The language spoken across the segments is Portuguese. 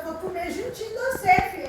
vou comer juntinho de você, filho.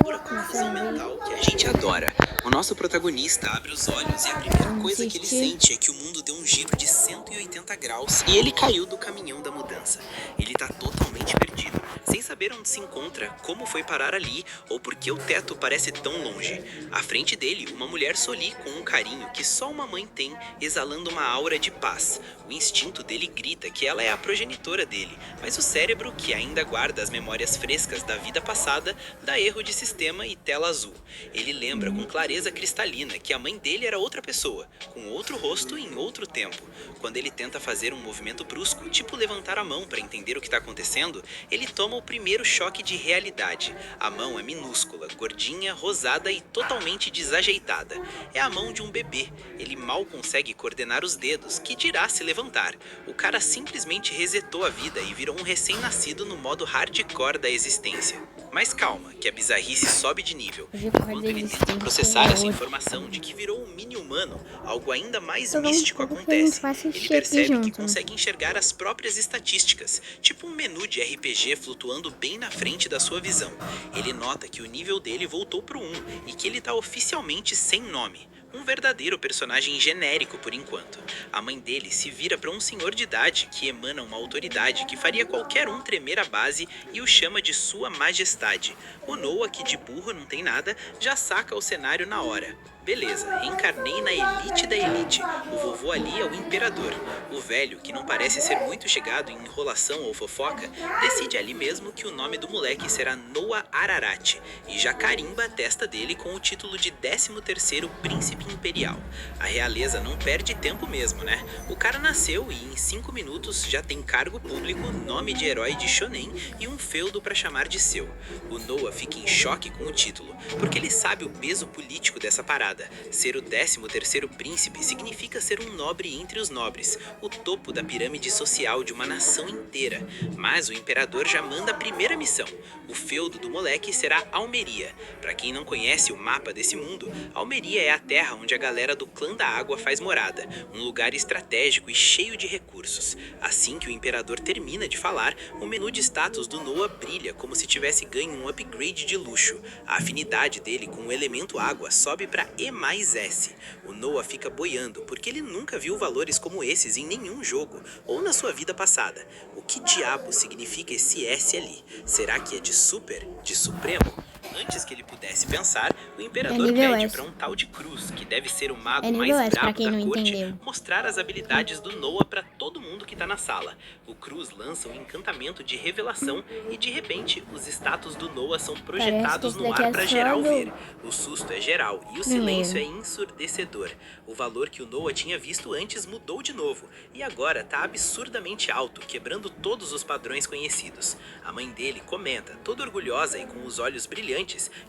Pura confusão mental que a gente adora. O nosso protagonista abre os olhos e a primeira coisa que ele sente é que o mundo deu um giro de 180 graus e ele caiu do caminhão da mudança. Ele tá totalmente perdido, sem saber onde se encontra, como foi parar ali ou por que o teto parece tão longe. À frente dele, uma mulher soli com um carinho que só uma mãe tem, exalando uma aura de paz. O instinto dele grita que ela é a progenitora dele, mas o cérebro, que ainda guarda as memórias frescas da vida passada, dá erro de sistema e tela azul. Ele lembra com clareza cristalina que a mãe dele era outra pessoa, com outro rosto em outro tempo. Quando ele tenta fazer um movimento brusco, tipo levantar a mão para entender o que está acontecendo, ele toma o primeiro choque de realidade. A mão é minúscula, gordinha, rosada e totalmente desajeitada. É a mão de um bebê. Ele mal consegue coordenar os dedos, que dirá se levantar. O cara simplesmente resetou a vida e virou um recém-nascido no modo hardcore da existência. Mas calma, que a bizarrice sobe de nível. Enquanto ele tenta processar essa informação de que virou um mini-humano, algo ainda mais místico acontece. Ele percebe que consegue enxergar as próprias estatísticas, tipo um menu de RPG flutuando bem na frente da sua visão. Ele nota que o nível dele voltou pro 1 e que ele tá oficialmente sem nome. Um verdadeiro personagem genérico por enquanto. A mãe dele se vira para um senhor de idade que emana uma autoridade que faria qualquer um tremer a base e o chama de Sua Majestade. O Noah, que de burro não tem nada, já saca o cenário na hora. Beleza, reencarnei na elite da elite. O vovô ali é o imperador. O velho, que não parece ser muito chegado em enrolação ou fofoca, decide ali mesmo que o nome do moleque será Noah Ararat e já carimba a testa dele com o título de 13º Príncipe Imperial. A realeza não perde tempo mesmo, né? O cara nasceu e em 5 minutos já tem cargo público, nome de herói de shonen e um feudo pra chamar de seu. O Noah fica em choque com o título, porque ele sabe o peso político dessa parada. Ser o 13º príncipe significa ser um nobre entre os nobres, o topo da pirâmide social de uma nação inteira. Mas o imperador já manda a primeira missão. O feudo do moleque será Almeria. Pra quem não conhece o mapa desse mundo, Almeria é a terra onde a galera do Clã da Água faz morada, um lugar estratégico e cheio de recursos. Assim que o imperador termina de falar, o menu de status do Noah brilha como se tivesse ganho um upgrade de luxo. A afinidade dele com o elemento água sobe para E+S. O Noah fica boiando porque ele nunca viu valores como esses em nenhum jogo ou na sua vida passada. O que diabo significa esse S ali? Será que é de super? De supremo? Antes que ele pudesse pensar, o imperador pede para um tal de Cruz, que deve ser o mago mais brabo da corte, mostrar as habilidades do Noah para todo mundo que tá na sala. O Cruz lança um encantamento de revelação e de repente os status do Noah são projetados no ar para geral ver. O susto é geral e o silêncio é ensurdecedor. O valor que o Noah tinha visto antes mudou de novo e agora tá absurdamente alto, quebrando todos os padrões conhecidos. A mãe dele comenta, toda orgulhosa e com os olhos brilhantes,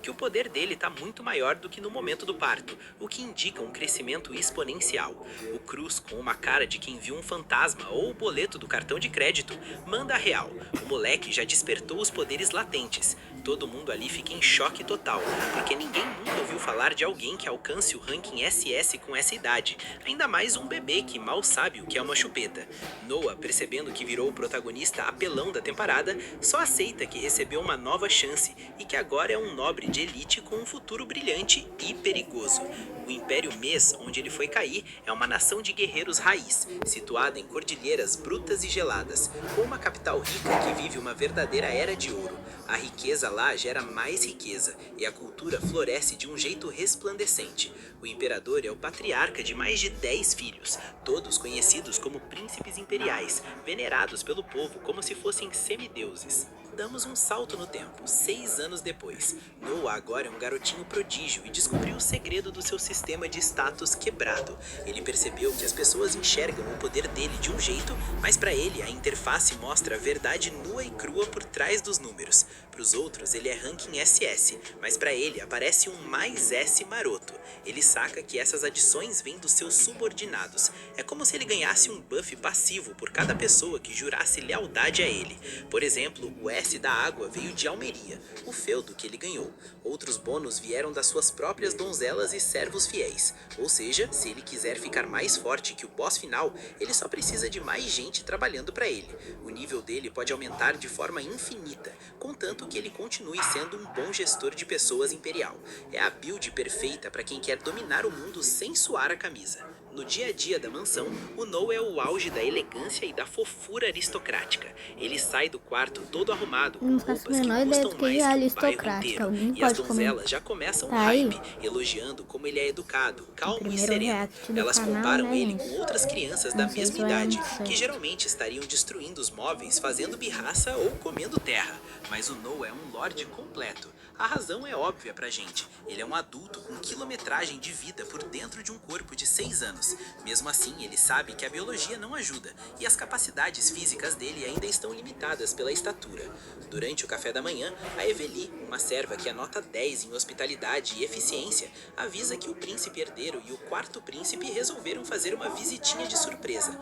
que o poder dele está muito maior do que no momento do parto, o que indica um crescimento exponencial. O Cruz, com uma cara de quem viu um fantasma ou o boleto do cartão de crédito, manda a real. O moleque já despertou os poderes latentes. Todo mundo ali fica em choque total, porque ninguém nunca ouviu falar de alguém que alcance o ranking SS com essa idade, ainda mais um bebê que mal sabe o que é uma chupeta. Noah, percebendo que virou o protagonista apelão da temporada, só aceita que recebeu uma nova chance e que agora é um nobre de elite com um futuro brilhante e perigoso. O Império Mês, onde ele foi cair, é uma nação de guerreiros raiz, situada em cordilheiras brutas e geladas, com uma capital rica que vive uma verdadeira era de ouro. A riqueza lá gera mais riqueza, e a cultura floresce de um jeito resplandecente. O imperador é o patriarca de mais de 10 filhos, todos conhecidos como príncipes imperiais, venerados pelo povo como se fossem semideuses. Damos um salto no tempo, 6 anos depois. Noah agora é um garotinho prodígio e descobriu o segredo do seu sistema de status quebrado. Ele percebeu que as pessoas enxergam o poder dele de um jeito, mas para ele a interface mostra a verdade nua e crua por trás dos números. Para os outros ele é ranking SS, mas para ele aparece um mais S maroto. Ele saca que essas adições vêm dos seus subordinados. É como se ele ganhasse um buff passivo por cada pessoa que jurasse lealdade a ele. Por exemplo, o S posse da água veio de Almeria, o feudo que ele ganhou. Outros bônus vieram das suas próprias donzelas e servos fiéis. Ou seja, se ele quiser ficar mais forte que o boss final, ele só precisa de mais gente trabalhando para ele. O nível dele pode aumentar de forma infinita, contanto que ele continue sendo um bom gestor de pessoas imperial. É a build perfeita para quem quer dominar o mundo sem suar a camisa. No dia a dia da mansão, o No é o auge da elegância e da fofura aristocrática. Ele sai do quarto todo arrumado, com Não faço a roupas que menor ideia custam do que mais é que o bairro aristocrática. inteiro. Alguém E as pode donzelas comentar já começam um aí? hype, elogiando como ele é educado, calmo e Primeiro sereno. react do Elas canal, comparam né, ele gente? com outras crianças Não da sei mesma se vai idade, acontecer. que geralmente estariam destruindo os móveis, fazendo birraça ou comendo terra. Mas o No é um lorde completo. A razão é óbvia pra gente. Ele é um adulto com quilometragem de vida por dentro de um corpo de 6 anos. Mesmo assim, ele sabe que a biologia não ajuda e as capacidades físicas dele ainda estão limitadas pela estatura. Durante o café da manhã, a Eveli, uma serva que anota 10 em hospitalidade e eficiência, avisa que o príncipe herdeiro e o quarto príncipe resolveram fazer uma visitinha de surpresa.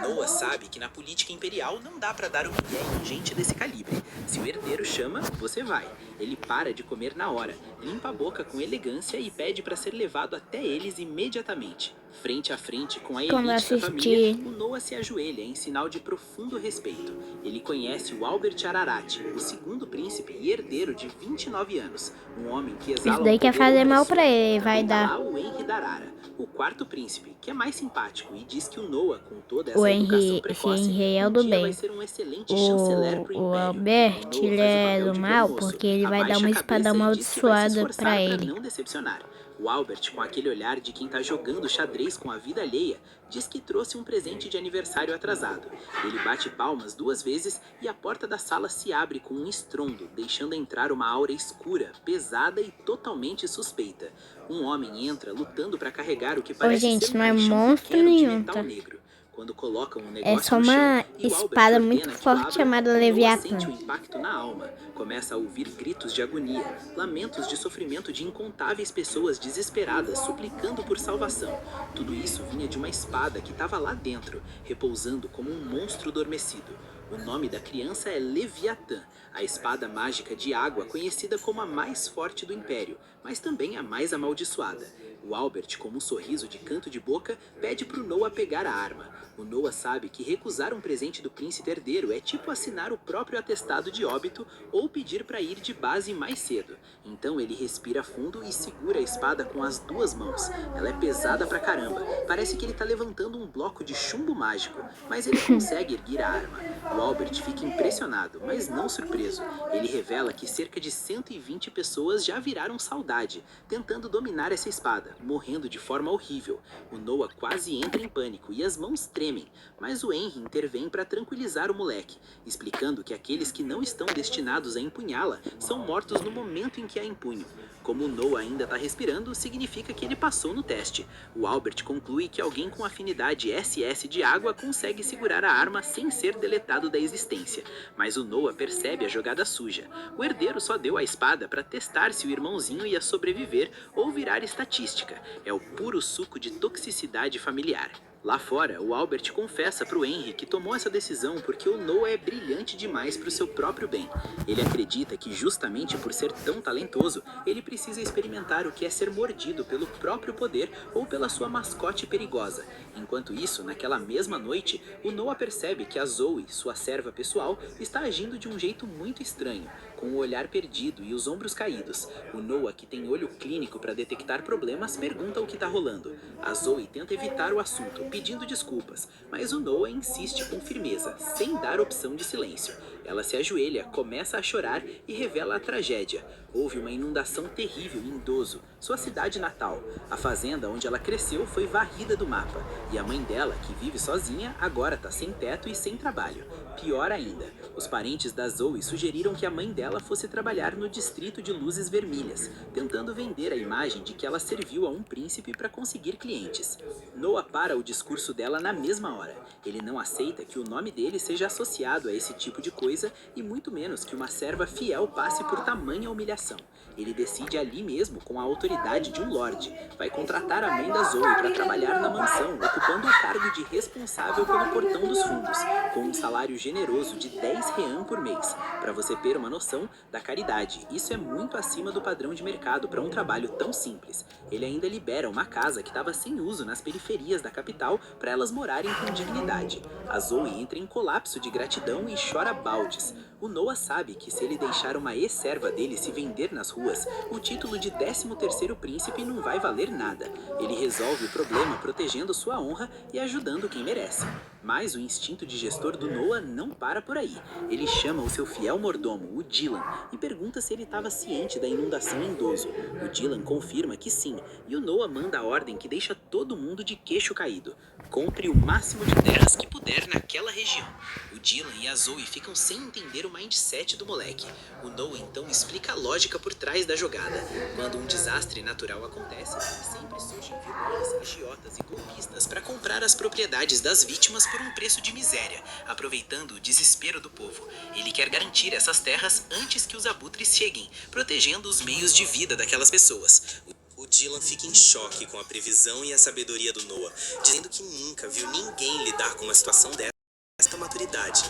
O Noah sabe que na política imperial não dá pra dar um migué em gente desse calibre. Se o herdeiro chama, você vai. Ele para de comer na hora, limpa a boca com elegância e pede para ser levado até eles imediatamente. Frente a frente com a Quando elite da família, assistir o Noah se ajoelha em sinal de profundo respeito. Ele conhece o Albert Ararat, o segundo príncipe e herdeiro de 29 anos, um homem que exala isso daí um quer poder fazer mal opressor. pra ele, vai Também tá dar. lá o Henry Darara, o quarto príncipe, que é mais simpático e diz que o Noah, com toda O essa educação Henry, esse precoce, Henry é o um do dia vai bem. ser um excelente chanceler pro O Império. Albert, O Noah ele faz o é papel do de bom mal moço, porque ele vai dar abaixa uma a espada cabeça e diz que vai se amaldiçoada esforçar pra pra ele. não decepcionar. O Albert, com aquele olhar de quem tá jogando xadrez com a vida alheia, diz que trouxe um presente de aniversário atrasado. Ele bate palmas 2 vezes e a porta da sala se abre com um estrondo, deixando entrar uma aura escura, pesada e totalmente suspeita. Um homem entra lutando para carregar o que parece gente, ser um não é caixão monstro pequeno de nenhum, metal tá? negro. Quando colocam um É negócio só no chão uma e o Albert espada ordena muito que o forte abra, chamada o Noah Leviatã. sente o impacto na alma. Começa a ouvir gritos de agonia, lamentos de sofrimento de incontáveis pessoas desesperadas suplicando por salvação. Tudo isso vinha de uma espada que estava lá dentro, repousando como um monstro adormecido. O nome da criança é Leviatã, a espada mágica de água conhecida como a mais forte do Império, mas também a mais amaldiçoada. O Albert, com um sorriso de canto de boca, pede pro Noah pegar a arma. O Noah sabe que recusar um presente do príncipe herdeiro é tipo assinar o próprio atestado de óbito ou pedir para ir de base mais cedo. Então ele respira fundo e segura a espada com as 2 mãos. Ela é pesada pra caramba. Parece que ele tá levantando um bloco de chumbo mágico, mas ele consegue erguer a arma. O Albert fica impressionado, mas não surpreso. Ele revela que cerca de 120 pessoas já viraram saudade, tentando dominar essa espada, morrendo de forma horrível. O Noah quase entra em pânico e as mãos tremem, mas o Henry intervém para tranquilizar o moleque, explicando que aqueles que não estão destinados a empunhá-la são mortos no momento em que a empunham. Como o Noah ainda está respirando, significa que ele passou no teste. O Albert conclui que alguém com afinidade SS de água consegue segurar a arma sem ser deletado da existência. Mas o Noah percebe a jogada suja. O herdeiro só deu a espada para testar se o irmãozinho ia sobreviver ou virar estatística. É o puro suco de toxicidade familiar. Lá fora, o Albert confessa pro Henry que tomou essa decisão porque o Noah é brilhante demais pro seu próprio bem. Ele acredita que justamente por ser tão talentoso, ele precisa experimentar o que é ser mordido pelo próprio poder ou pela sua mascote perigosa. Enquanto isso, naquela mesma noite, o Noah percebe que a Zoe, sua serva pessoal, está agindo de um jeito muito estranho, com o olhar perdido e os ombros caídos. O Noah, que tem olho clínico para detectar problemas, pergunta o que está rolando. A Zoe tenta evitar o assunto, pedindo desculpas, mas o Noah insiste com firmeza, sem dar opção de silêncio. Ela se ajoelha, começa a chorar e revela a tragédia. Houve uma inundação terrível em Dozo, sua cidade natal. A fazenda onde ela cresceu foi varrida do mapa, e a mãe dela, que vive sozinha, agora está sem teto e sem trabalho. Pior ainda, os parentes da Zoe sugeriram que a mãe dela fosse trabalhar no distrito de Luzes Vermelhas, tentando vender a imagem de que ela serviu a um príncipe para conseguir clientes. Noah para o discurso dela na mesma hora. Ele não aceita que o nome dele seja associado a esse tipo de coisa e muito menos que uma serva fiel passe por tamanha humilhação. Ele decide ali mesmo, com a autoridade de um lorde. Vai contratar a mãe da Zoe para trabalhar na mansão, ocupando o cargo de responsável pelo portão dos fundos. Com um salário generoso de 10 real por mês. Para você ter uma noção da caridade, isso é muito acima do padrão de mercado para um trabalho tão simples. Ele ainda libera uma casa que estava sem uso nas periferias da capital para elas morarem com dignidade. A Zoe entra em colapso de gratidão e chora baldes. O Noah sabe que se ele deixar uma ex-serva dele se vender nas ruas, o título de 13º príncipe não vai valer nada. Ele resolve o problema protegendo sua honra e ajudando quem merece. Mas o instinto de gestor do Noah não para por aí. Ele chama o seu fiel mordomo, o Dylan, e pergunta se ele estava ciente da inundação em Dozo. O Dylan confirma que sim, e o Noah manda a ordem que deixa todo mundo de queixo caído. Compre o máximo de terras que puder naquela região. O Dylan e a Zoe ficam sem entender o mindset do moleque. O Noah então explica a lógica por trás da jogada. Quando um desastre natural acontece, sempre surgem vilões, agiotas e golpistas para comprar as propriedades das vítimas por um preço de miséria, aproveitando o desespero do povo. Ele quer garantir essas terras antes que os abutres cheguem, protegendo os meios de vida daquelas pessoas. O Dylan fica em choque com a previsão e a sabedoria do Noah, dizendo que nunca viu ninguém lidar com uma situação dessa maturidade.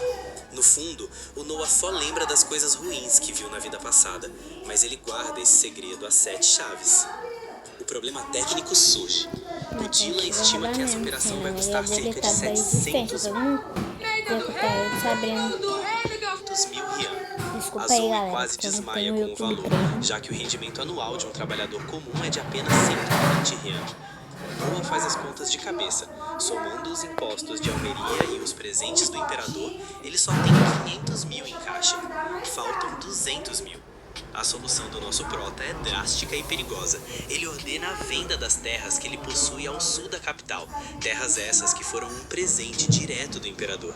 No fundo, o Noah só lembra das coisas ruins que viu na vida passada, mas ele guarda esse segredo a 7 chaves. O problema técnico surge. O Dylan estima que essa operação vai custar cerca de 700 mil reais. A Zoe quase desmaia com o valor, já que o rendimento anual de um trabalhador comum é de apenas 120 reais. Noah faz as contas de cabeça. Somando os impostos de almeria e os presentes do imperador, ele só tem 500 mil em caixa. Faltam 200 mil. A solução do nosso prota é drástica e perigosa. Ele ordena a venda das terras que ele possui ao sul da capital. Terras essas que foram um presente direto do imperador.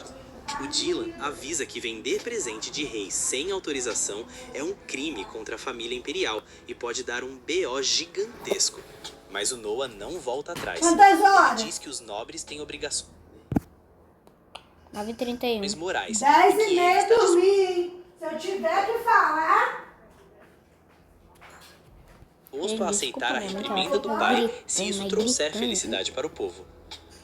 O Dylan avisa que vender presente de rei sem autorização é um crime contra a família imperial e pode dar um BO gigantesco. Mas o Noah não volta atrás. Quantas horas? Ele diz que os nobres têm obrigações 9h31. morais. 10h30 dormir. Se eu tiver que falar... Disposto a aceitar a reprimenda do pai se isso trouxer felicidade para o povo.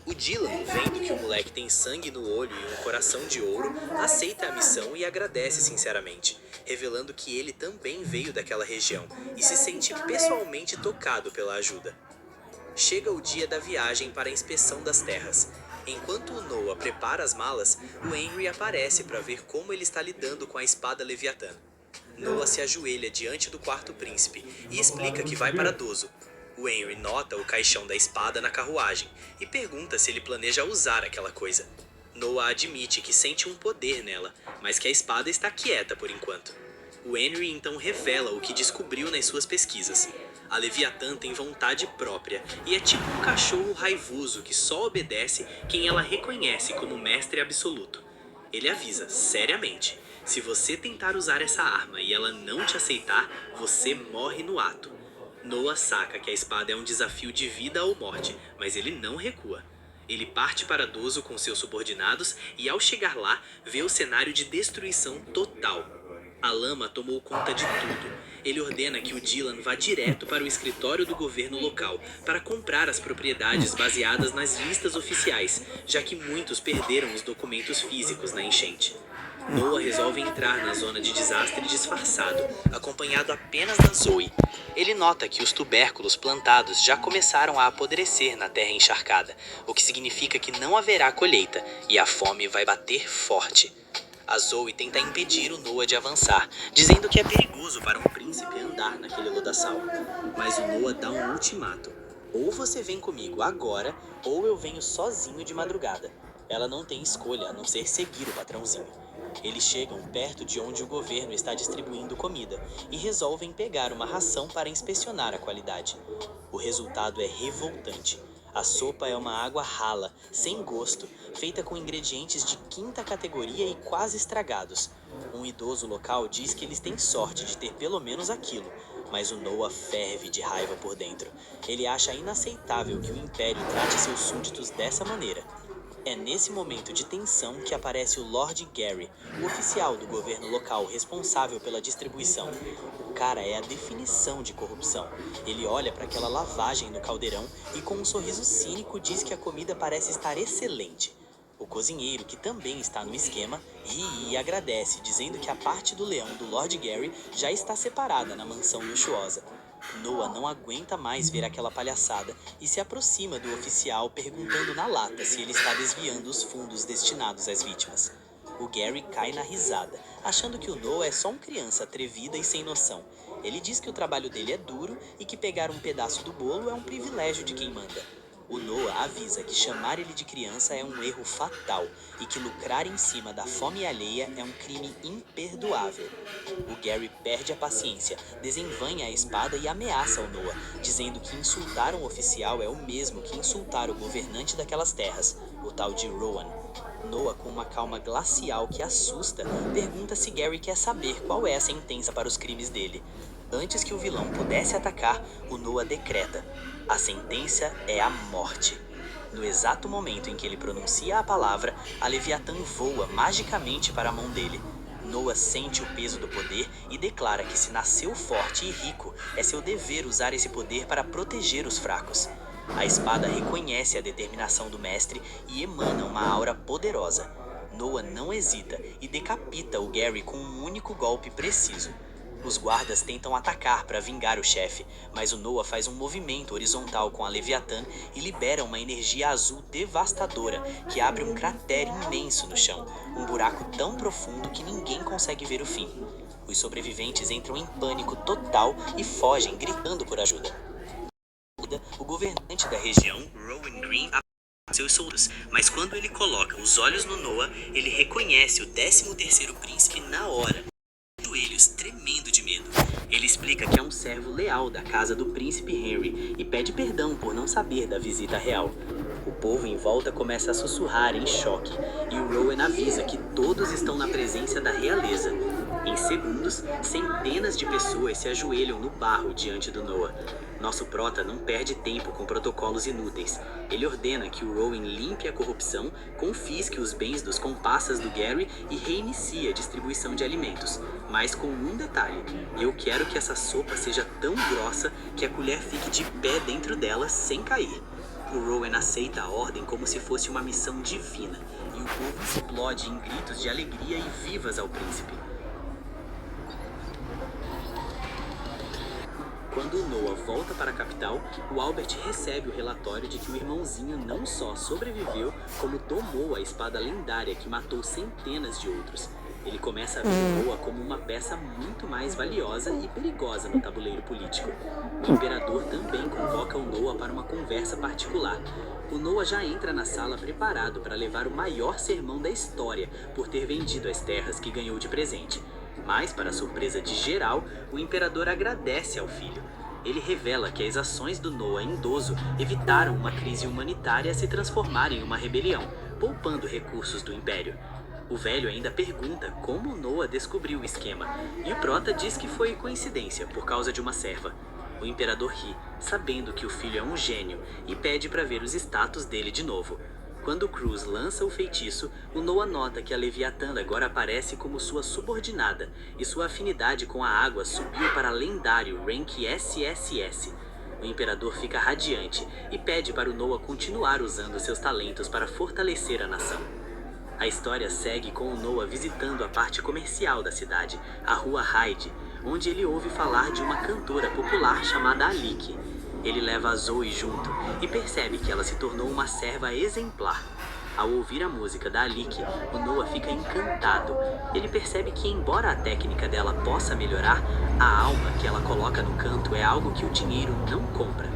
O Dylan, vendo que o moleque tem sangue no olho e um coração de ouro, aceita a missão e agradece sinceramente, revelando que ele também veio daquela região e se sente pessoalmente tocado pela ajuda. Chega o dia da viagem para a inspeção das terras. Enquanto o Noah prepara as malas, o Henry aparece para ver como ele está lidando com a espada Leviatã. Noah se ajoelha diante do quarto príncipe e explica que vai para Dozo. O Henry nota o caixão da espada na carruagem e pergunta se ele planeja usar aquela coisa. Noah admite que sente um poder nela, mas que a espada está quieta por enquanto. O Henry então revela o que descobriu nas suas pesquisas. A Leviatã tem vontade própria e é tipo um cachorro raivoso que só obedece quem ela reconhece como mestre absoluto. Ele avisa, seriamente, se você tentar usar essa arma e ela não te aceitar, você morre no ato. Noah saca que a espada é um desafio de vida ou morte, mas ele não recua. Ele parte para Dozo com seus subordinados e, ao chegar lá, vê o cenário de destruição total. A lama tomou conta de tudo. Ele ordena que o Dylan vá direto para o escritório do governo local para comprar as propriedades baseadas nas listas oficiais, já que muitos perderam os documentos físicos na enchente. Noah resolve entrar na zona de desastre disfarçado, acompanhado apenas da Zoe. Ele nota que os tubérculos plantados já começaram a apodrecer na terra encharcada, o que significa que não haverá colheita e a fome vai bater forte. A Zoe tenta impedir o Noah de avançar, dizendo que é perigoso para um príncipe andar naquele lodaçal. Mas o Noah dá um ultimato. Ou você vem comigo agora, ou eu venho sozinho de madrugada. Ela não tem escolha a não ser seguir o patrãozinho. Eles chegam perto de onde o governo está distribuindo comida e resolvem pegar uma ração para inspecionar a qualidade. O resultado é revoltante. A sopa é uma água rala, sem gosto, feita com ingredientes de 5ª categoria e quase estragados. Um idoso local diz que eles têm sorte de ter pelo menos aquilo, mas o Noah ferve de raiva por dentro. Ele acha inaceitável que o Império trate seus súditos dessa maneira. É nesse momento de tensão que aparece o Lord Gary, o oficial do governo local responsável pela distribuição. O cara é a definição de corrupção. Ele olha para aquela lavagem no caldeirão e com um sorriso cínico diz que a comida parece estar excelente. O cozinheiro, que também está no esquema, ri e agradece, dizendo que a parte do leão do Lord Gary já está separada na mansão luxuosa. Noah não aguenta mais ver aquela palhaçada e se aproxima do oficial perguntando na lata se ele está desviando os fundos destinados às vítimas. O Gary cai na risada, achando que o Noah é só uma criança atrevida e sem noção. Ele diz que o trabalho dele é duro e que pegar um pedaço do bolo é um privilégio de quem manda. O Noah avisa que chamar ele de criança é um erro fatal e que lucrar em cima da fome alheia é um crime imperdoável. O Gary perde a paciência, desenvanha a espada e ameaça o Noah, dizendo que insultar um oficial é o mesmo que insultar o governante daquelas terras, o tal de Rowan. Noah, com uma calma glacial que assusta, pergunta se Gary quer saber qual é a sentença para os crimes dele. Antes que o vilão pudesse atacar, o Noah decreta: a sentença é a morte. No exato momento em que ele pronuncia a palavra, a Leviatã voa magicamente para a mão dele. Noah sente o peso do poder e declara que se nasceu forte e rico, é seu dever usar esse poder para proteger os fracos. A espada reconhece a determinação do mestre e emana uma aura poderosa. Noah não hesita e decapita o Gary com um único golpe preciso. Os guardas tentam atacar para vingar o chefe, mas o Noah faz um movimento horizontal com a Leviatã e libera uma energia azul devastadora que abre um cratère imenso no chão, um buraco tão profundo que ninguém consegue ver o fim. Os sobreviventes entram em pânico total e fogem gritando por ajuda. O governante da região, Rowan Green, seus soldados, mas quando ele coloca os olhos no Noah, ele reconhece o 13º príncipe na hora, joelhos tremendo de medo. Ele explica que é um servo leal da casa do príncipe Henry e pede perdão por não saber da visita real. O povo em volta começa a sussurrar em choque e o Rowan avisa que todos estão na presença da realeza. Em segundos, centenas de pessoas se ajoelham no barro diante do Noah. Nosso prota não perde tempo com protocolos inúteis. Ele ordena que o Rowan limpe a corrupção, confisque os bens dos comparsas do Gary e reinicie a distribuição de alimentos. Mas com um detalhe: eu quero que essa sopa seja tão grossa que a colher fique de pé dentro dela sem cair. O Rowan aceita a ordem como se fosse uma missão divina, e o povo explode em gritos de alegria e vivas ao príncipe. Quando o Noah volta para a capital, o Albert recebe o relatório de que o irmãozinho não só sobreviveu, como domou a espada lendária que matou centenas de outros. Ele começa a ver o Noah como uma peça muito mais valiosa e perigosa no tabuleiro político. O imperador também convoca o Noah para uma conversa particular. O Noah já entra na sala preparado para levar o maior sermão da história por ter vendido as terras que ganhou de presente. Mas, para surpresa de geral, o imperador agradece ao filho. Ele revela que as ações do Noah idoso evitaram uma crise humanitária se transformar em uma rebelião, poupando recursos do império. O velho ainda pergunta como Noah descobriu o esquema, e o prota diz que foi coincidência por causa de uma serva. O imperador ri, sabendo que o filho é um gênio, e pede para ver os status dele de novo. Quando Cruz lança o feitiço, o Noah nota que a Leviatã agora aparece como sua subordinada, e sua afinidade com a água subiu para lendário rank SSS. O imperador fica radiante e pede para o Noah continuar usando seus talentos para fortalecer a nação. A história segue com o Noah visitando a parte comercial da cidade, a rua Hyde, onde ele ouve falar de uma cantora popular chamada Alike. Ele leva a Zoe junto e percebe que ela se tornou uma serva exemplar. Ao ouvir a música da Alike, o Noah fica encantado. Ele percebe que, embora a técnica dela possa melhorar, a alma que ela coloca no canto é algo que o dinheiro não compra.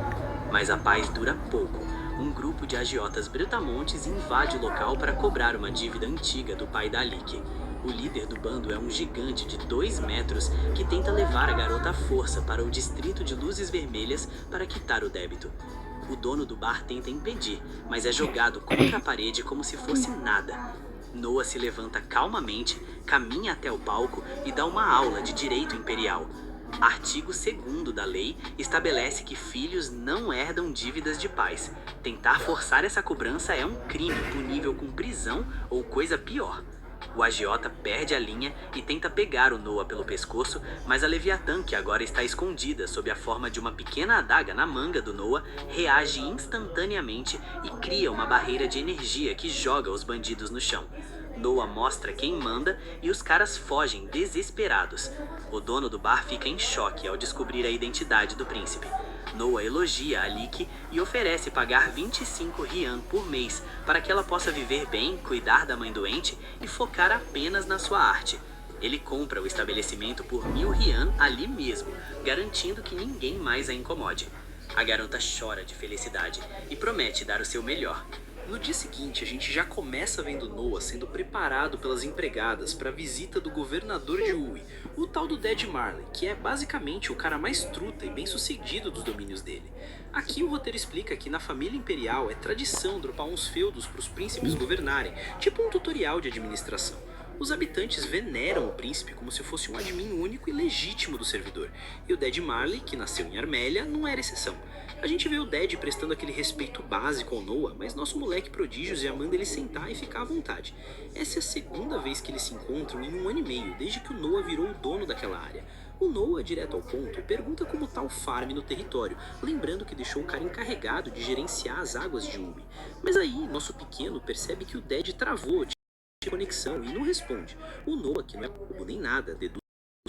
Mas a paz dura pouco. Um grupo de agiotas brutamontes invade o local para cobrar uma dívida antiga do pai da Alike. O líder do bando é um gigante de 2 metros que tenta levar a garota à força para o distrito de luzes vermelhas para quitar o débito. O dono do bar tenta impedir, mas é jogado contra a parede como se fosse nada. Noah se levanta calmamente, caminha até o palco e dá uma aula de direito imperial. Artigo 2º da lei estabelece que filhos não herdam dívidas de pais. Tentar forçar essa cobrança é um crime punível com prisão ou coisa pior. O agiota perde a linha e tenta pegar o Noah pelo pescoço, mas a Leviatã, que agora está escondida sob a forma de uma pequena adaga na manga do Noah, reage instantaneamente e cria uma barreira de energia que joga os bandidos no chão. Noah mostra quem manda e os caras fogem desesperados. O dono do bar fica em choque ao descobrir a identidade do príncipe. Noah elogia a Lick e oferece pagar 25 Rian por mês para que ela possa viver bem, cuidar da mãe doente e focar apenas na sua arte. Ele compra o estabelecimento por 1000 Rian ali mesmo, garantindo que ninguém mais a incomode. A garota chora de felicidade e promete dar o seu melhor. No dia seguinte, a gente já começa vendo Noah sendo preparado pelas empregadas para a visita do governador de Uy, o tal do Dead Marley, que é basicamente o cara mais truta e bem sucedido dos domínios dele. Aqui o roteiro explica que na família imperial é tradição dropar uns feudos para os príncipes governarem, tipo um tutorial de administração. Os habitantes veneram o príncipe como se fosse um admin único e legítimo do servidor, e o Dead Marley, que nasceu em Armélia, não era exceção. A gente vê o Dead prestando aquele respeito básico ao Noah, mas nosso moleque prodígio já manda ele sentar e ficar à vontade. Essa é a segunda vez que eles se encontram em 1 ano e meio, desde que o Noah virou o dono daquela área. O Noah, direto ao ponto, pergunta como tá o farm no território, lembrando que deixou o cara encarregado de gerenciar as águas de Ubi. Mas aí, nosso pequeno percebe que o Dead travou de conexão e não responde. O Noah, que não é bobo nem nada, deduz.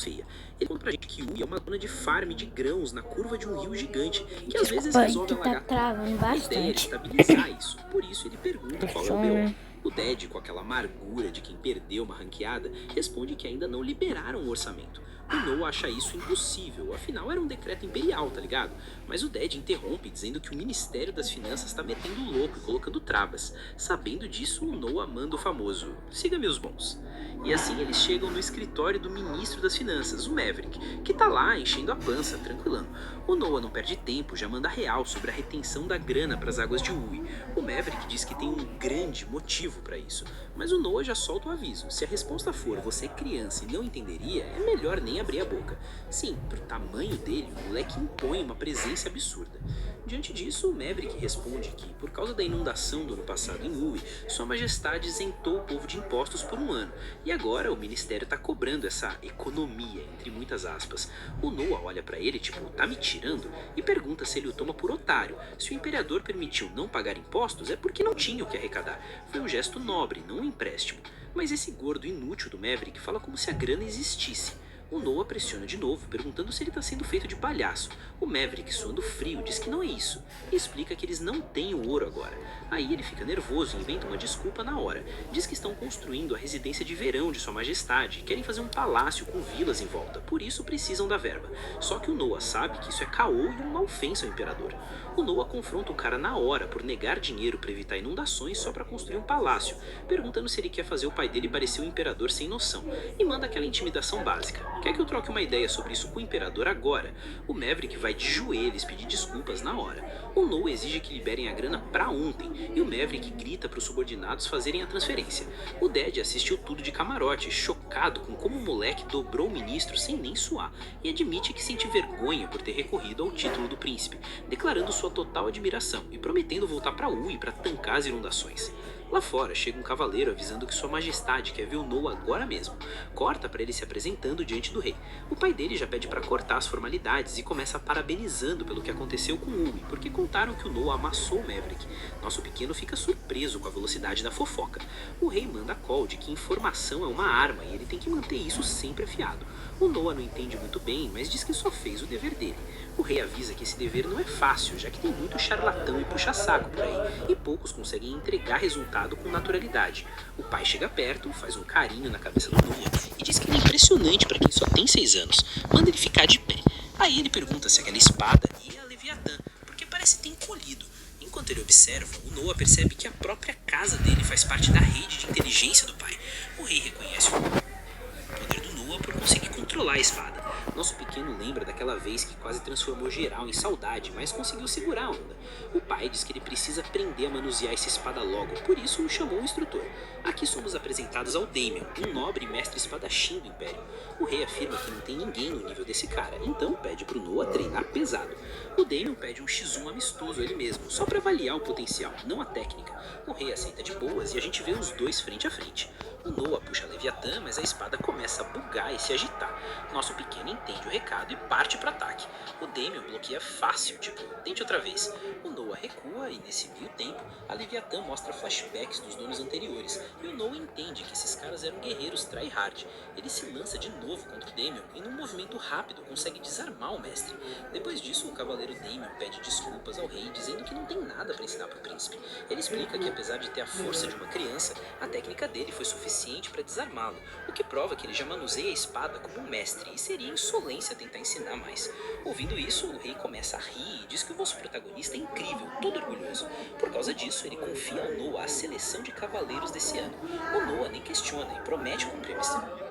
Ele conta pra gente que Uy é uma zona de farm de grãos na curva de um rio gigante, que às vezes resolve alagar. A ideia é estabilizar isso, por isso ele pergunta qual é o BO. O Dead, com aquela amargura de quem perdeu uma ranqueada, responde que ainda não liberaram o orçamento. O Noah acha isso impossível, afinal era um decreto imperial, tá ligado? Mas o Dead interrompe dizendo que o Ministério das Finanças tá metendo louco e colocando travas. Sabendo disso, o Noah manda o famoso "siga meus bons". E assim eles chegam no escritório do Ministro das Finanças, o Maverick, que tá lá enchendo a pança, tranquilando. O Noah não perde tempo, já manda real sobre a retenção da grana para as águas de Uy. O Maverick diz que tem um grande motivo para isso, mas o Noah já solta o aviso. Se a resposta for "você é criança e não entenderia", é melhor nem abrir a boca. Sim, pro tamanho dele, o moleque impõe uma presença absurda. Diante disso, o Maverick responde que, por causa da inundação do ano passado em Uy, Sua Majestade isentou o povo de impostos por 1 ano, e agora o Ministério tá cobrando essa economia, entre muitas aspas. O Noah olha pra ele, tipo, tá me tirando? E pergunta se ele o toma por otário. Se o Imperador permitiu não pagar impostos, é porque não tinha o que arrecadar. Foi um gesto nobre, não um empréstimo. Mas esse gordo inútil do Maverick fala como se a grana existisse. O Noah pressiona de novo, perguntando se ele está sendo feito de palhaço. O Maverick, suando frio, diz que não é isso, e explica que eles não têm o ouro agora. Aí ele fica nervoso e inventa uma desculpa na hora. Diz que estão construindo a residência de verão de Sua Majestade e querem fazer um palácio com vilas em volta, por isso precisam da verba. Só que o Noah sabe que isso é caô e uma ofensa ao Imperador. O Noah confronta o cara na hora por negar dinheiro para evitar inundações só para construir um palácio, perguntando se ele quer fazer o pai dele parecer um imperador sem noção, e manda aquela intimidação básica. Quer que eu troque uma ideia sobre isso com o Imperador agora? O Maverick vai de joelhos pedir desculpas na hora. O Noah exige que liberem a grana pra ontem, e o Maverick grita para os subordinados fazerem a transferência. O Dead assistiu tudo de camarote, chocado com como o moleque dobrou o ministro sem nem suar, e admite que sente vergonha por ter recorrido ao título do príncipe, declarando sua total admiração e prometendo voltar pra Uy para tancar as inundações. Lá fora chega um cavaleiro avisando que Sua Majestade quer ver o Noah agora mesmo. Corta para ele se apresentando diante do rei. O pai dele já pede para cortar as formalidades e começa parabenizando pelo que aconteceu com Uy, porque contaram que o Noah amassou o Maverick. Nosso pequeno fica surpreso com a velocidade da fofoca. O rei manda call de que informação é uma arma e ele tem que manter isso sempre afiado. O Noah não entende muito bem, mas diz que só fez o dever dele. O rei avisa que esse dever não é fácil, já que tem muito charlatão e puxa-saco por aí, e poucos conseguem entregar resultado com naturalidade. O pai chega perto, faz um carinho na cabeça do Noah e diz que ele é impressionante para quem só tem 6 anos. Manda ele ficar de pé. Aí ele pergunta se aquela espada é a Leviatã, porque parece ter encolhido. Enquanto ele observa, o Noah percebe que a própria casa dele faz parte da rede de inteligência do pai. O rei reconhece o poder do Noah por conseguir controlar a espada. Nosso pequeno lembra daquela vez que quase transformou geral em saudade, mas conseguiu segurar a onda. O pai diz que ele precisa aprender a manusear essa espada logo, por isso chamou o instrutor. Aqui somos apresentados ao Damien, um nobre mestre espadachim do Império. O rei afirma que não tem ninguém no nível desse cara, então pede pro Noah treinar pesado. O Damien pede um X1 amistoso a ele mesmo, só para avaliar o potencial, não a técnica. O rei aceita de boas e a gente vê os dois frente a frente. O Noah puxa a Leviatã, mas a espada começa a bugar e se agitar. Nosso pequeno entende o recado e parte para ataque. O Damien bloqueia fácil, tipo, tente outra vez. O Noah recua e nesse meio tempo, a Leviatã mostra flashbacks dos donos anteriores. E o Noah entende que esses caras eram guerreiros tryhard. Ele se lança de novo contra o Damien e num movimento rápido consegue desarmar o mestre. Depois disso, o cavaleiro Damien pede desculpas ao rei, dizendo que não tem nada para ensinar pro príncipe. Ele explica que apesar de ter a força de uma criança, a técnica dele foi suficiente para desarmá-lo, o que prova que ele já manuseia a espada como um mestre e seria insolência tentar ensinar mais. Ouvindo isso, o rei começa a rir e diz que o vosso protagonista é incrível, todo orgulhoso. Por causa disso, ele confia ao Noah a seleção de cavaleiros desse ano. O Noah nem questiona e promete cumprir a missão.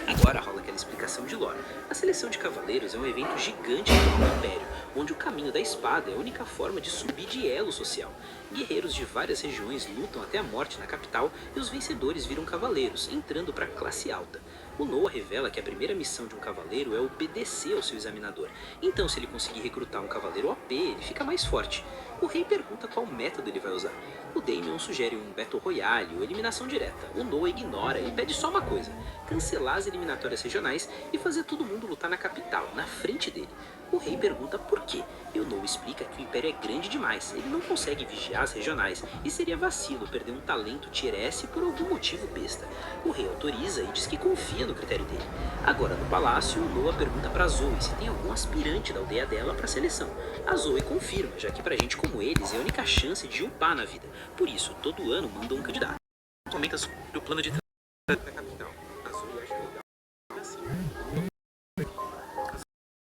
Agora rola aquela explicação de lore. A seleção de cavaleiros é um evento gigante do Império, onde o caminho da espada é a única forma de subir de elo social. Guerreiros de várias regiões lutam até a morte na capital e os vencedores viram cavaleiros, entrando para a classe alta. O Noah revela que a primeira missão de um cavaleiro é obedecer ao seu examinador. Então, se ele conseguir recrutar um cavaleiro OP, ele fica mais forte. O rei pergunta qual método ele vai usar. O Damien sugere um Battle Royale ou eliminação direta. O Noah ignora e pede só uma coisa: cancelar as eliminatórias regionais e fazer todo mundo lutar na capital, na frente dele. O rei pergunta por quê, e o Noah explica que o Império é grande demais, ele não consegue vigiar as regionais e seria vacilo perder um talento Tier S por algum motivo besta. O rei autoriza e diz que confia no critério dele. Agora no palácio, o Noah pergunta pra Zoe se tem algum aspirante da aldeia dela pra seleção. A Zoe confirma, já que pra gente como eles é a única chance de upar na vida. Por isso, todo ano manda um candidato. Comenta sobre o plano de trabalho da capital. A Zoe acha legal assim.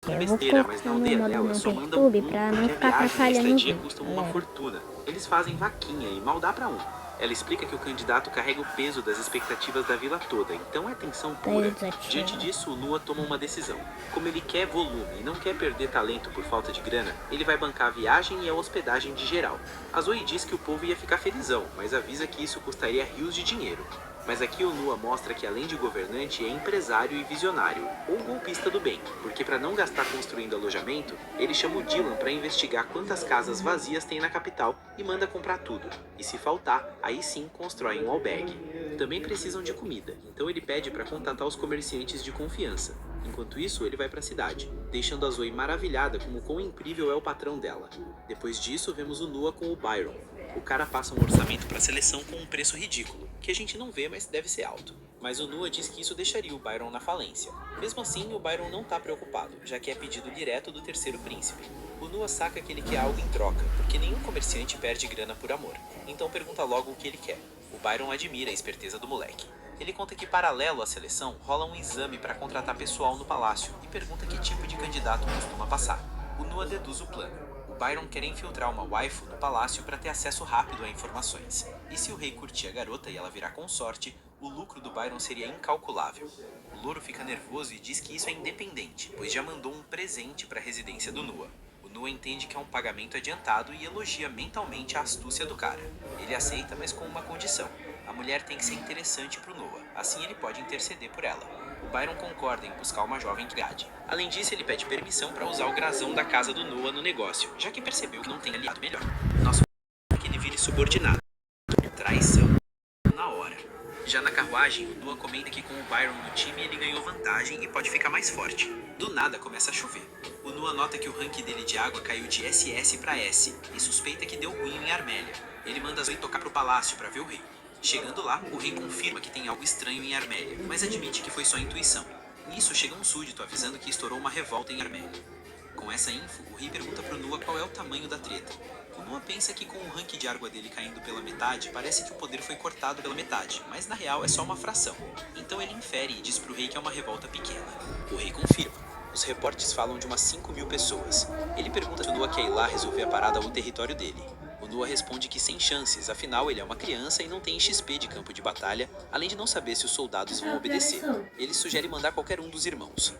É besteira, mas na aldeia dela só manda um, pra não porque ficar a viagem e a atrapalhando o estadia vídeo. custam uma fortuna. Eles fazem vaquinha e mal dá pra um. Ela explica que o candidato carrega o peso das expectativas da vila toda, então é tensão pura. Diante disso, o Noah toma uma decisão. Como ele quer volume e não quer perder talento por falta de grana, ele vai bancar a viagem e a hospedagem de geral. A Zoe diz que o povo ia ficar felizão, mas avisa que isso custaria rios de dinheiro. Mas aqui o Noah mostra que além de governante é empresário e visionário, ou golpista do bem, porque para não gastar construindo alojamento, ele chama o Dylan para investigar quantas casas vazias tem na capital e manda comprar tudo. E se faltar, aí sim constrói um albergue. Também precisam de comida, então ele pede para contatar os comerciantes de confiança. Enquanto isso, ele vai para a cidade, deixando a Zoe maravilhada com o quão incrível é o patrão dela. Depois disso, vemos o Noah com o Byron. O cara passa um orçamento para a seleção com um preço ridículo, que a gente não vê, mas deve ser alto. Mas o Noah diz que isso deixaria o Byron na falência. Mesmo assim, o Byron não tá preocupado, já que é pedido direto do terceiro príncipe. O Noah saca que ele quer algo em troca, porque nenhum comerciante perde grana por amor. Então pergunta logo o que ele quer. O Byron admira a esperteza do moleque. Ele conta que paralelo à seleção, rola um exame para contratar pessoal no palácio e pergunta que tipo de candidato costuma passar. O Noah deduz o plano. O Byron quer infiltrar uma waifu no palácio para ter acesso rápido a informações. E se o rei curtir a garota e ela virar consorte, o lucro do Byron seria incalculável. O louro fica nervoso e diz que isso é independente, pois já mandou um presente para a residência do Noah. O Noah entende que é um pagamento adiantado e elogia mentalmente a astúcia do cara. Ele aceita, mas com uma condição. A mulher tem que ser interessante pro Noah, assim ele pode interceder por ela. O Byron concorda em buscar uma jovem Gade. Além disso, ele pede permissão para usar o grasão da casa do Noah no negócio, já que percebeu que não tem aliado melhor. Nosso que ele vire subordinado. Traição. Na hora. Já na carruagem, o Noah comenta que com o Byron no time ele ganhou vantagem e pode ficar mais forte. Do nada começa a chover. O Noah nota que o rank dele de água caiu de SS para S e suspeita que deu ruim em Armélia. Ele manda a Zoe tocar pro palácio para ver o rei. Chegando lá, o rei confirma que tem algo estranho em Armélia, mas admite que foi só intuição. Nisso chega um súdito avisando que estourou uma revolta em Armélia. Com essa info, o rei pergunta pro Noah qual é o tamanho da treta. O Noah pensa que com o rank de água dele caindo pela metade, parece que o poder foi cortado pela metade, mas na real é só uma fração. Então ele infere e diz pro rei que é uma revolta pequena. O rei confirma. Os reportes falam de umas 5.000 pessoas. Ele pergunta se o Noah quer ir lá resolver a parada ao território dele. O Nua responde que sem chances, afinal ele é uma criança e não tem XP de campo de batalha, além de não saber se os soldados vão obedecer. Ele sugere mandar qualquer um dos irmãos.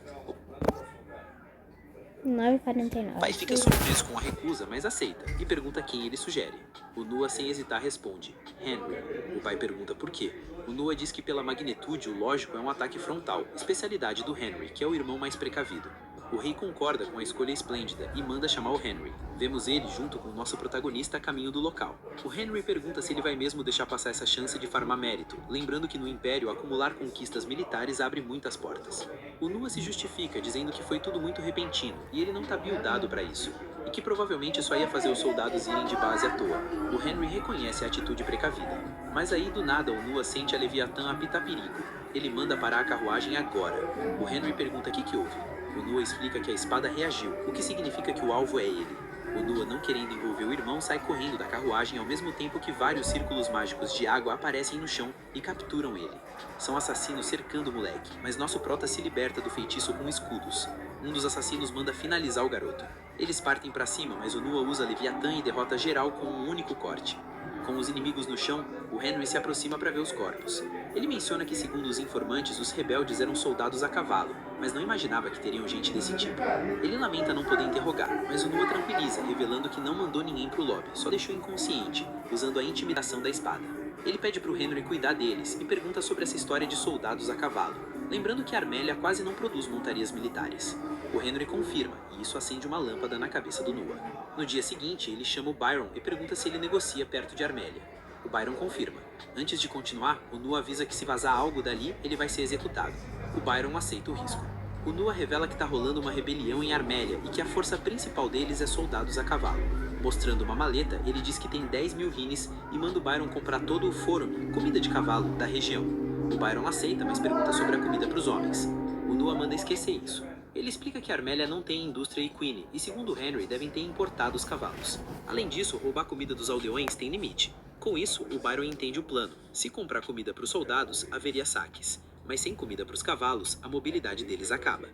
O 9h49. pai fica surpreso com a recusa, mas aceita, e pergunta quem ele sugere. O Nua, sem hesitar, responde: Henry. O pai pergunta por quê. O Nua diz que pela magnitude, o lógico é um ataque frontal, especialidade do Henry, que é o irmão mais precavido. O rei concorda com a escolha esplêndida e manda chamar o Henry. Vemos ele junto com o nosso protagonista a caminho do local. O Henry pergunta se ele vai mesmo deixar passar essa chance de farmar mérito, lembrando que no Império acumular conquistas militares abre muitas portas. O Nua se justifica, dizendo que foi tudo muito repentino e ele não tá buildado para isso, e que provavelmente só ia fazer os soldados irem de base à toa. O Henry reconhece a atitude precavida. Mas aí do nada o Nua sente a Leviatã apitar perigo. Ele manda parar a carruagem agora. O Henry pergunta o que houve. O Nua explica que a espada reagiu, o que significa que o alvo é ele. O Nua, não querendo envolver o irmão, sai correndo da carruagem ao mesmo tempo que vários círculos mágicos de água aparecem no chão e capturam ele. São assassinos cercando o moleque, mas nosso prota se liberta do feitiço com escudos. Um dos assassinos manda finalizar o garoto. Eles partem pra cima, mas o Nua usa Leviatã e derrota geral com um único corte. Com os inimigos no chão, o Henry se aproxima para ver os corpos. Ele menciona que, segundo os informantes, os rebeldes eram soldados a cavalo, mas não imaginava que teriam gente desse tipo. Ele lamenta não poder interrogar, mas o Nua tranquiliza, revelando que não mandou ninguém pro lobby, só deixou inconsciente, usando a intimidação da espada. Ele pede pro Henry cuidar deles e pergunta sobre essa história de soldados a cavalo, lembrando que Armélia quase não produz montarias militares. O Henry confirma, e isso acende uma lâmpada na cabeça do Nua. No dia seguinte, ele chama o Byron e pergunta se ele negocia perto de Armélia. O Byron confirma. Antes de continuar, o Nua avisa que se vazar algo dali, ele vai ser executado. O Byron aceita o risco. O Nua revela que tá rolando uma rebelião em Armélia e que a força principal deles é soldados a cavalo. Mostrando uma maleta, ele diz que tem 10.000 rines e manda o Byron comprar todo o forum, comida de cavalo, da região. O Byron aceita, mas pergunta sobre a comida para os homens. O Nua manda esquecer isso. Ele explica que Armélia não tem indústria equine e, segundo Henry, devem ter importado os cavalos. Além disso, roubar comida dos aldeões tem limite. Com isso, o Byron entende o plano. Se comprar comida para os soldados, haveria saques. Mas sem comida para os cavalos, a mobilidade deles acaba.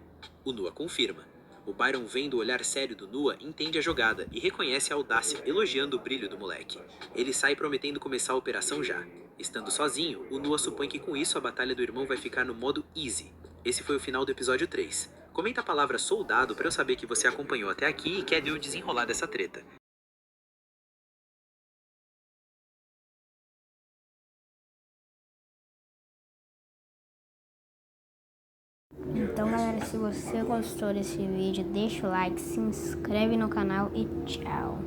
O Nua confirma. O Byron, vendo o olhar sério do Nua, entende a jogada e reconhece a audácia, elogiando o brilho do moleque. Ele sai prometendo começar a operação já. Estando sozinho, o Nua supõe que com isso a batalha do irmão vai ficar no modo easy. Esse foi o final do episódio 3. Comenta a palavra soldado para eu saber que você acompanhou até aqui e quer ver o desenrolar dessa treta. Então, galera, se você gostou desse vídeo, deixa o like, se inscreve no canal e tchau.